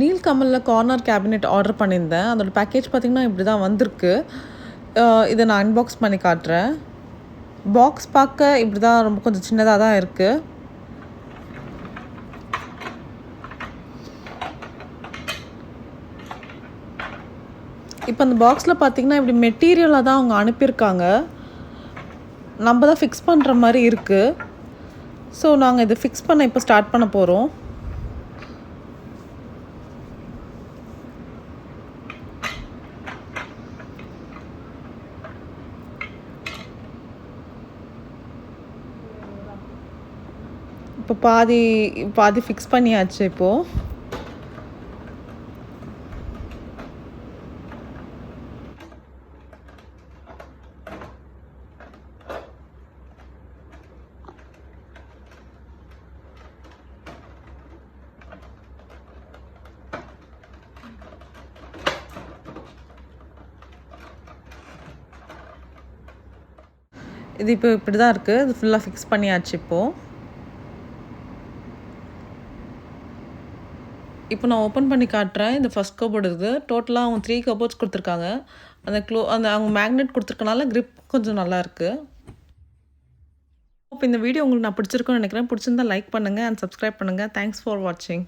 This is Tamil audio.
நீல்கமல்ல கார்னர் கேபினெட் ஆர்டர் பண்ணியிருந்தேன். அதோட பேக்கேஜ் பார்த்திங்கன்னா இப்படி தான் வந்திருக்கு. இதை நான் அன்பாக்ஸ் பண்ணி காட்டுறேன். பாக்ஸ் பார்க்க இப்படி தான் ரொம்ப கொஞ்சம் சின்னதாக தான் இருக்குது. இப்போ அந்த பாக்ஸில் பார்த்திங்கன்னா இப்படி மெட்டீரியலாக தான் அவங்க அனுப்பியிருக்காங்க. நம்ம தான் ஃபிக்ஸ் பண்ணுற மாதிரி இருக்குது. ஸோ நாங்கள் இதை ஃபிக்ஸ் பண்ண இப்போ ஸ்டார்ட் பண்ண போகிறோம். இப்போ பாதி ஃபிக்ஸ் பண்ணியாச்சு. இப்போது இது இப்போ இப்படி தான் இருக்குது. இது ஃபுல்லாக ஃபிக்ஸ் பண்ணியாச்சு. இப்போ நான் ஓப்பன் பண்ணி காட்டுறேன். இந்த ஃபஸ்ட் கபோர்டு இருக்குது. டோட்டலாக அவங்க 3 கபோர்ட்ஸ் கொடுத்துருக்காங்க. அந்த அவங்க மேக்னெட் கொடுத்துருக்கனால க்ரிப் கொஞ்சம் நல்லாயிருக்கு. இப்போ இந்த வீடியோ உங்களுக்கு நான் பிடிச்சிருக்குன்னு நினைக்கிறேன். பிடிச்சிருந்தா லைக் பண்ணுங்கள் அண்ட் சப்ஸ்கிரைப் பண்ணுங்கள். தேங்க்ஸ் ஃபார் வாட்சிங்.